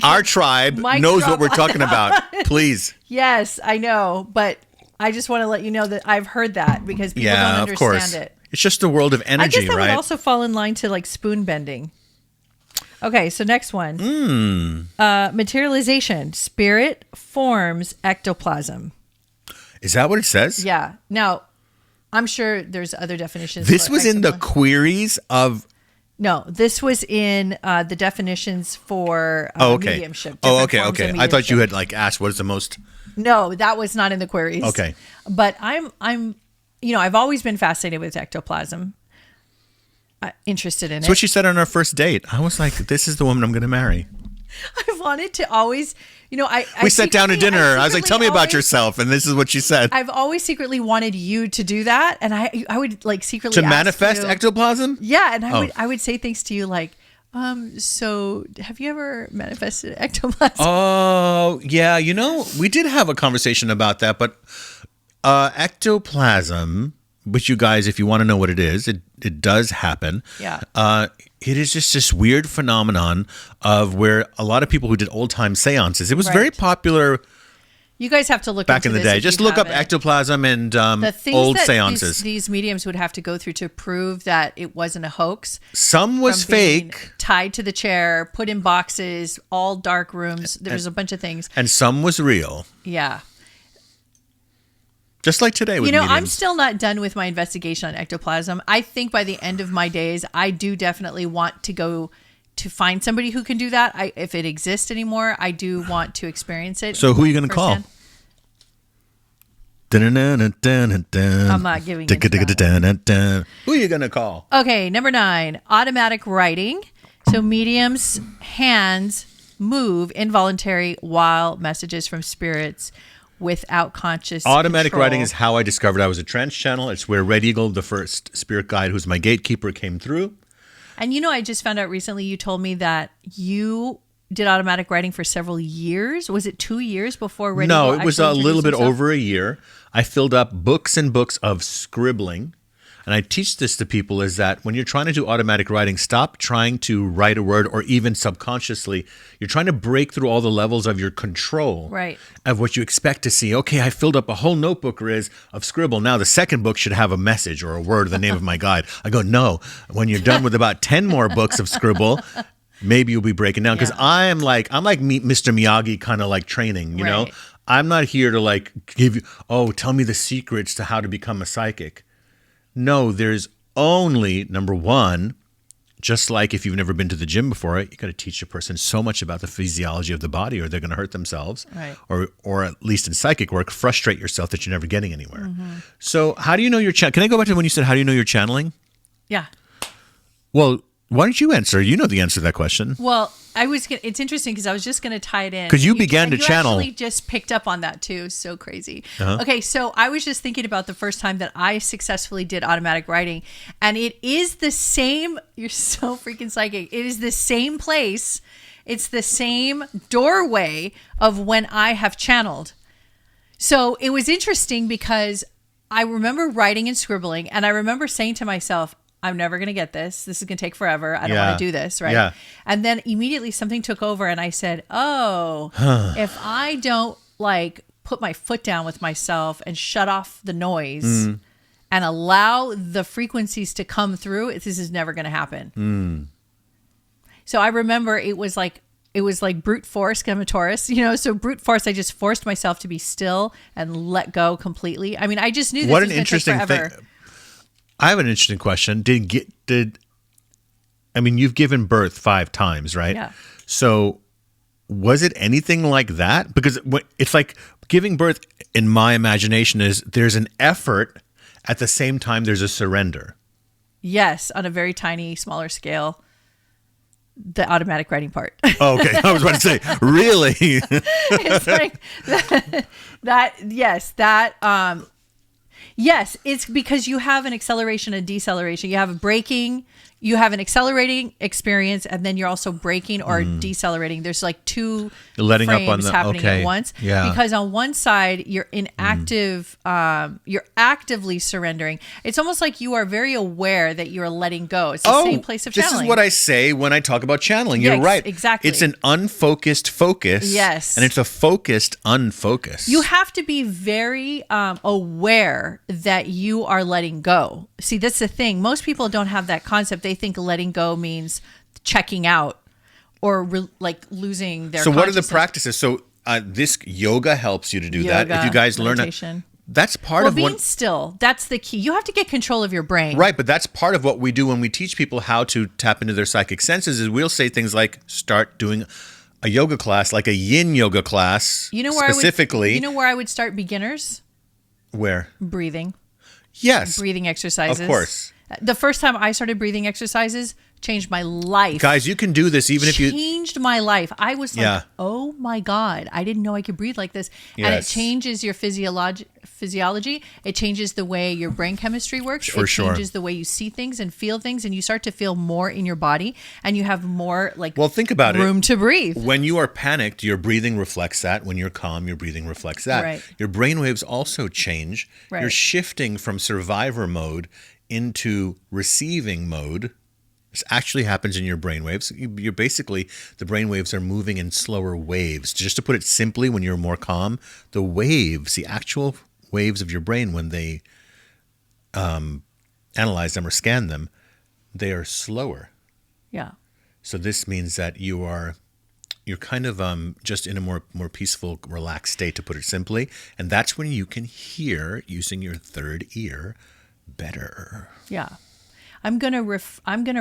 Our tribe knows what we're talking about. Please. Yes, I know. But I just want to let you know that I've heard that because people don't understand of course. it. It's just a world of energy, I guess that right? would also fall in line to like spoon bending. Okay, so next one. Materialization. Spirit forms ectoplasm. Is that what it says? Yeah. Now, I'm sure there's other definitions. This for was in the ectoplasm. queries of... No, this was in the definitions for mediumship. Oh, different forms okay. of I thought you mediumship. had like asked what is the most... No, that was not in the queries. Okay. But I'm I've always been fascinated with ectoplasm. Interested in That's it. what she said on our first date. I was like, this is the woman I'm going to marry. I wanted to always, We sat down to dinner. I was like, tell me about always- yourself. And this is what she said. I've always secretly wanted you to do that. And I would like secretly To ask manifest you, ectoplasm? Yeah. And I would say things to you like, so have you ever manifested ectoplasm? Oh, yeah. We did have a conversation about that. But ectoplasm, which you guys, if you want to know what it is, it does happen. Yeah. It is just this weird phenomenon of where a lot of people who did old time seances, it was very Right. popular You guys have to look back into in the this day. if Just you look up haven't. ectoplasm and The things old that seances. these mediums would have to go through to prove that it wasn't a hoax. Some was from being fake tied to the chair, put in boxes, all dark rooms. There's a bunch of things. and some was real. Yeah. Just like today with mediums. I'm still not done with my investigation on ectoplasm. I think by the end of my days, I do definitely want to go to find somebody who can do that. If it exists anymore, I do want to experience it. So who are you going to call? I'm I'm not giving into that. Who are you going to call? Okay, number 9, automatic writing. So mediums' hands move involuntary while messages from spirits without conscious Automatic control. writing is how I discovered I was a trance channel. It's where Red Eagle, the first spirit guide who's my gatekeeper, came through. And I just found out recently you told me that you did automatic writing for several years. Was it 2 years before Red Eagle No, it was a actually little bit introduced himself? over a year. I filled up books and books of scribbling. and I teach this to people, is that when you're trying to do automatic writing, stop trying to write a word, or even subconsciously, you're trying to break through all the levels of your control of what you expect to see. Okay, I filled up a whole notebook, Riz, of scribble. Now the second book should have a message or a word, the name of my guide. I go, no, when you're done with about 10 more books of scribble, maybe you'll be breaking down. Because I'm like Mr. Miyagi kind of like training, you know? I'm not here to like give you, tell me the secrets to how to become a psychic. No, there's only, number one, just like if you've never been to the gym before, you got to teach a person so much about the physiology of the body, or they're going to hurt themselves, or at least in psychic work, frustrate yourself that you're never getting anywhere. So how do you know you're Can I go back to when you said, how do you know you're channeling? Yeah. Well, why don't you answer? You know the answer to that question. Well, it's interesting because I was just going to tie it in. Because you began to channel. You actually just picked up on that too. So crazy. Okay, so I was just thinking about the first time that I successfully did automatic writing. And it is the same. You're so freaking psychic. It is the same place. It's the same doorway of when I have channeled. So it was interesting because I remember writing and scribbling. And I remember saying to myself, I'm never going to get this. This is going to take forever. I don't want to do this, right? Yeah. And then immediately something took over and I said, if I don't like put my foot down with myself and shut off the noise and allow the frequencies to come through, this is never going to happen. So I remember it was like brute force, I'm a Taurus, so brute force, I just forced myself to be still and let go completely. I mean, I just knew this was going to take forever. I have an interesting question. You've given birth 5 times, right? Yeah. So was it anything like that? Because it's like giving birth, in my imagination, is there's an effort, at the same time there's a surrender. Yes, on a very tiny, smaller scale. The automatic writing part. Oh, okay. I was about to say, really? It's like that. Yes, that. Yes, it's because you have an acceleration and deceleration. You have a braking, you have an accelerating experience, and then you're also braking or decelerating. There's like 2 letting frames up on happening at once. Yeah. Because on one side, you're in active, you're actively surrendering. It's almost like you are very aware that you're letting go. It's the same place of channeling. This is what I say when I talk about channeling. You're right. Exactly. It's an unfocused focus. Yes. And it's a focused unfocus. You have to be very aware that you are letting go. See, that's the thing. Most people don't have that concept. They think letting go means checking out or losing their. So what are the practices? So this yoga helps you to do that. If you guys meditation. That's part of being still. That's the key. You have to get control of your brain. Right, but that's part of what we do when we teach people how to tap into their psychic senses. Is we'll say things like start doing a yoga class, like a yin yoga class. You know where specifically. where I would start beginners? Where? Breathing. Yes. Breathing exercises. Of course. The first time I started breathing exercises changed my life. Guys, you can do this even if you... Changed my life. I was like, oh my God, I didn't know I could breathe like this. Yes. And it changes your physiology. It changes the way your brain chemistry works. It changes the way you see things and feel things. And you start to feel more in your body. And you have more think about room to breathe. When you are panicked, your breathing reflects that. When you're calm, your breathing reflects that. Right. Your brain waves also change. Right. You're shifting from survivor mode into receiving mode. This actually happens in your brainwaves. You're basically, the brainwaves are moving in slower waves. Just to put it simply, when you're more calm, the waves, the actual waves of your brain, when they analyze them or scan them, they are slower. Yeah. So this means that you're kind of just in a more peaceful, relaxed state, to put it simply. And that's when you can hear, using your third ear, better. Yeah. I'm gonna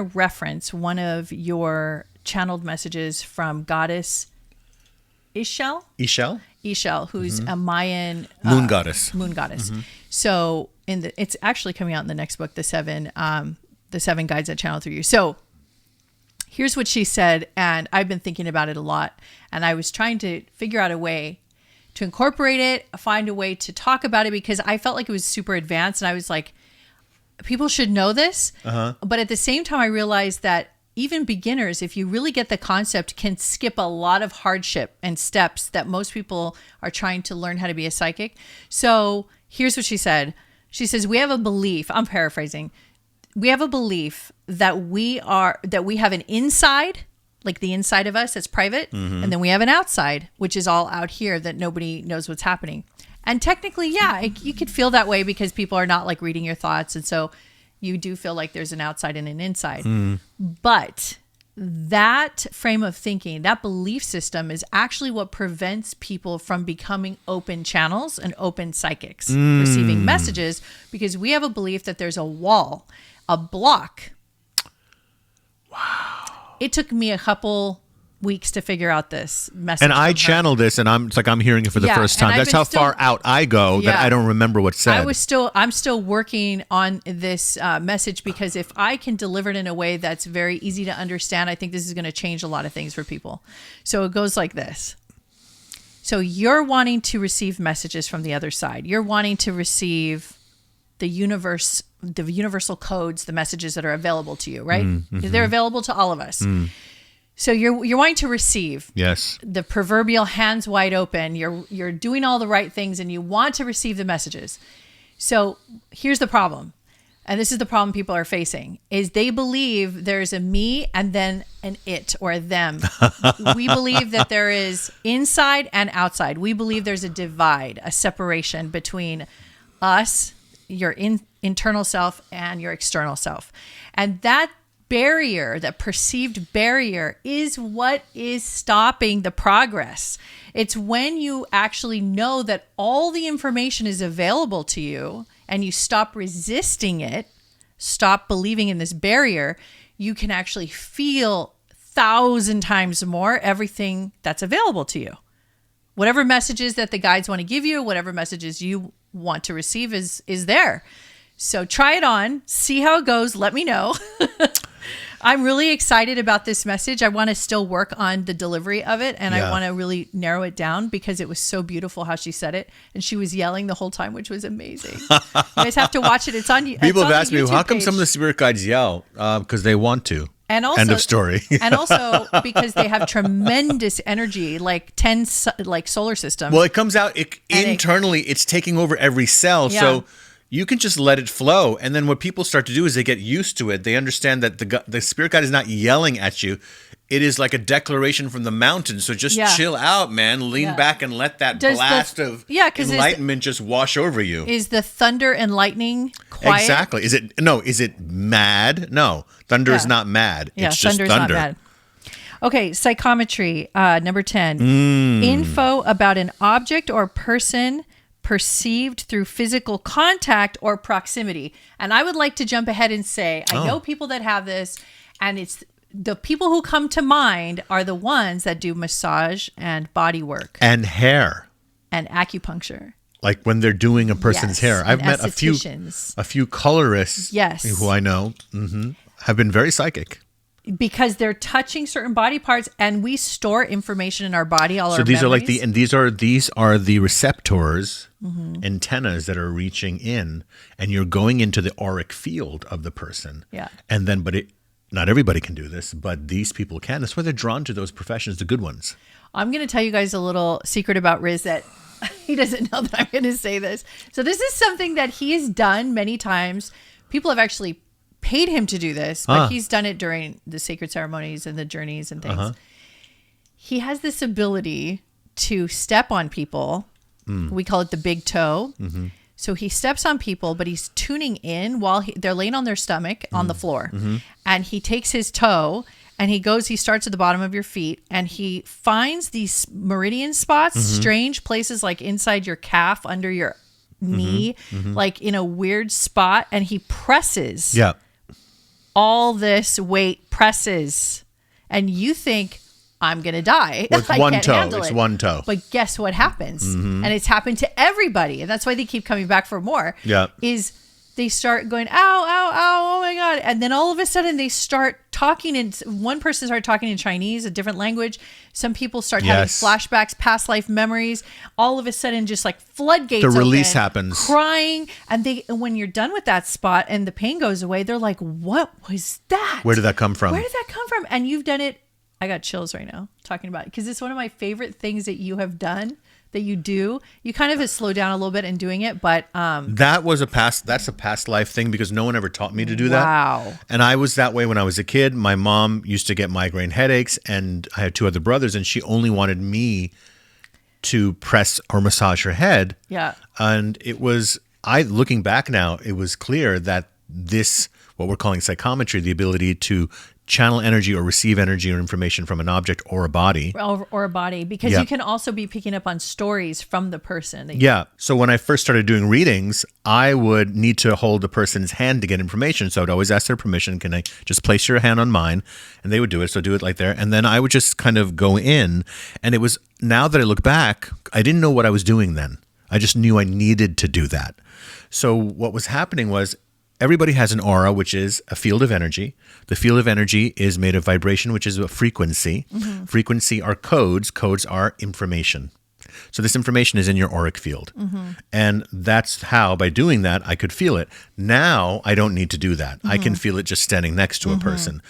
reference one of your channeled messages from Goddess Ishel, who's a Mayan moon goddess. Mm-hmm. So it's actually coming out in the next book, the seven guides that channel through you. So here's what she said, and I've been thinking about it a lot, and I was trying to figure out a way to incorporate it, find a way to talk about it, because I felt like it was super advanced, and I was like, people should know this. But at the same time, I realized that even beginners, if you really get the concept, can skip a lot of hardship and steps that most people are trying to learn how to be a psychic. So here's what she said. She says, we have a belief, I'm paraphrasing. We have a belief that we have an inside, like the inside of us that's private. And then we have an outside, which is all out here that nobody knows what's happening. And technically, yeah, you could feel that way because people are not like reading your thoughts. And so you do feel like there's an outside and an inside. But that frame of thinking, that belief system is actually what prevents people from becoming open channels and open psychics, receiving messages, because we have a belief that there's a wall, a block. Wow. It took me a couple weeks to figure out this message. And I channeled this, and it's like I'm hearing it for the first time. That's how far out I go that I don't remember what's said. I'm still working on this message, because if I can deliver it in a way that's very easy to understand, I think this is going to change a lot of things for people. So it goes like this. So you're wanting to receive messages from the other side. You're wanting to receive the universal codes, the messages that are available to you, right? They're available to all of us. So you're wanting to receive. Yes. The proverbial hands wide open. You're doing all the right things and you want to receive the messages. So here's the problem. And this is the problem people are facing, is they believe there's a me and then an it or a them. We believe that there is inside and outside. We believe there's a divide, a separation between us, your internal self, and your external self. And that barrier, that perceived barrier, is what is stopping the progress. It's when you actually know that all the information is available to you and you stop resisting it, stop believing in this barrier, you can actually feel 1,000 times more everything that's available to you. Whatever messages that the guides want to give you, whatever messages you want to receive is there. So try it on, see how it goes, let me know. I'm really excited about this message. I want to still work on the delivery of it, and I want to really narrow it down because it was so beautiful how she said it, and she was yelling the whole time, which was amazing. You guys have to watch it. It's on you. People have asked me, how come some of the spirit guides yell? Because they want to. And also, end of story. And also because they have tremendous energy, like 10 like solar systems. Well, it comes out internally. It's taking over every cell. Yeah. So you can just let it flow. And then what people start to do is they get used to it. They understand that the spirit guide is not yelling at you. It is like a declaration from the mountain. So just chill out, man. Lean back and let that blast of enlightenment just wash over you. Is the thunder and lightning quiet? Exactly. Is it mad? No. Thunder is not mad. It's just thunder. Not mad. Okay, psychometry, number 10. Info about an object or person perceived through physical contact or proximity. And I would like to jump ahead and say, I know people that have this, and it's the people who come to mind are the ones that do massage and body work. And hair. And acupuncture. Like when they're doing a person's hair. I've met a few colorists who I know have been very psychic. Because they're touching certain body parts, and we store information in our body, all our memories. So these are the receptors, antennas that are reaching in, and you're going into the auric field of the person. Yeah. And then, not everybody can do this, but these people can. That's why they're drawn to those professions, the good ones. I'm going to tell you guys a little secret about Riz that he doesn't know that I'm going to say this. So this is something that he has done many times. People have actually paid him to do this, but he's done it during the sacred ceremonies and the journeys and things. He has this ability to step on people. We call it the big toe. So he steps on people, but he's tuning in while they're laying on their stomach on the floor. And he takes his toe and he starts at the bottom of your feet, and he finds these meridian spots, strange places like inside your calf, under your knee, like in a weird spot. And he presses. Yeah. All this weight presses, and you think, I'm going to die. Well, it's one toe. It's one toe. But guess what happens? And it's happened to everybody. And that's why they keep coming back for more. Yeah. Is they start going, ow, ow, ow, oh my God. And then all of a sudden they start talking, and one person started talking in Chinese, a different language. Some people start having flashbacks, past life memories. All of a sudden, just like floodgates open. The release open, happens. Crying. And when you're done with that spot and the pain goes away, they're like, what was that? Where did that come from? And you've done it. I got chills right now talking about it, because it's one of my favorite things that you have done that you do. You kind of slow down a little bit in doing it, but that's a past life thing because no one ever taught me to do that. Wow. And I was that way when I was a kid. My mom used to get migraine headaches, and I had two other brothers, and she only wanted me to press or massage her head. Yeah. And looking back now, it was clear that this, what we're calling psychometry, the ability to channel energy or receive energy or information from an object or a body. Or a body, because you can also be picking up on stories from the person. So when I first started doing readings, I would need to hold the person's hand to get information. So I'd always ask their permission, can I just place your hand on mine? And they would do it. So do it like there. And then I would just kind of go in. And it was, now that I look back, I didn't know what I was doing then. I just knew I needed to do that. So what was happening was, everybody has an aura, which is a field of energy. The field of energy is made of vibration, which is a frequency. Mm-hmm. Frequency are codes. Codes are information. So this information is in your auric field. Mm-hmm. And that's how, by doing that, I could feel it. Now, I don't need to do that. Mm-hmm. I can feel it just standing next to a person.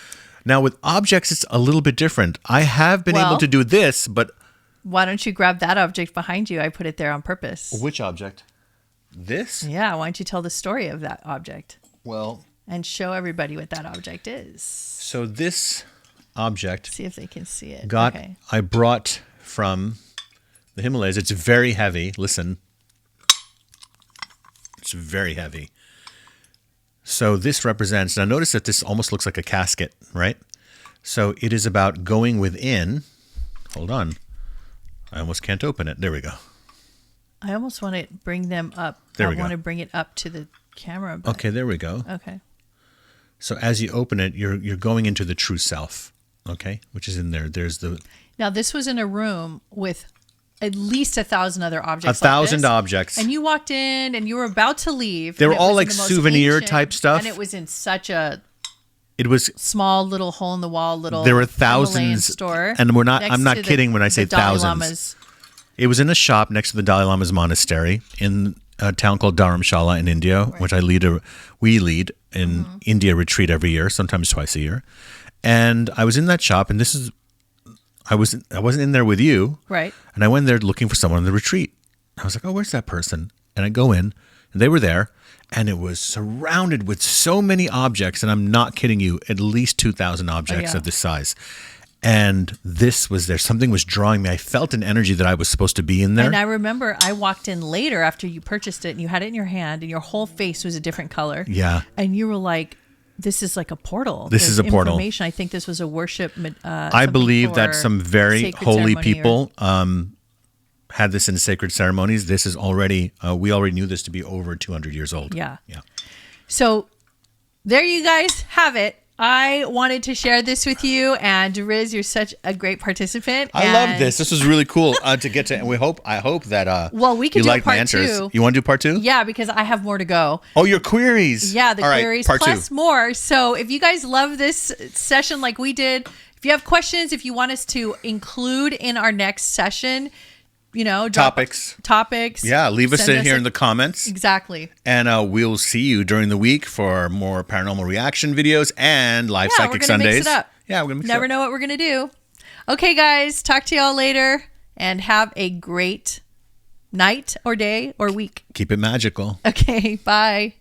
Now, with objects, it's a little bit different. I have been able to do this, but... Why don't you grab that object behind you? I put it there on purpose. Which object? This? Yeah, why don't you tell the story of that object? Well... And show everybody what that object is. So this object... See if they can see it. I brought from the Himalayas. It's very heavy. Listen. It's very heavy. So this represents... Now notice that this almost looks like a casket, right? So it is about going within... Hold on. I almost can't open it. There we go. I almost want to bring them up. There we go. I want to bring it up to the camera. But... Okay, there we go. Okay. So as you open it, you're going into the true self, okay? Which is in there. There's the... Now, this was in a room with at least 1,000 other objects. 1,000 objects. And you walked in and you were about to leave. They were all like souvenir type stuff. And it was in such a... It was small little hole in the wall, there were thousands. Himalayan store. And I'm not kidding when I say thousands. Lamas. It was in a shop next to the Dalai Lama's monastery in a town called Dharamshala in India, which we lead in India retreat every year, sometimes twice a year. And I was in that shop, and I wasn't in there with you. Right. And I went there looking for someone in the retreat. I was like, oh, where's that person? And I go in, and they were there, and it was surrounded with so many objects, and I'm not kidding you, at least 2,000 objects of this size. And this was there. Something was drawing me. I felt an energy that I was supposed to be in there. And I remember I walked in later after you purchased it and you had it in your hand and your whole face was a different color. Yeah. And you were like, this is like a portal. This is a portal. Information. I think this was a worship. I believe that some very holy people had this in sacred ceremonies. This is already, we already knew this to be over 200 years old. Yeah. Yeah. So there you guys have it. I wanted to share this with you, and Riz, you're such a great participant. I love this. This was really cool to get to. And I hope that we can you do like my part answers. 2. You want to do part 2? Yeah, because I have more to go. Oh, your queries. Yeah, the All queries right, plus 2. more. So if you guys love this session like we did, if you have questions, if you want us to include in our next session, topics. Yeah, leave us in here in the comments. Exactly. And we'll see you during the week for more paranormal reaction videos and live psychic Sundays. Mix it up. Yeah, we're going to mix it up. Never know what we're going to do. Okay, guys, talk to y'all later and have a great night or day or week. Keep it magical. Okay, bye.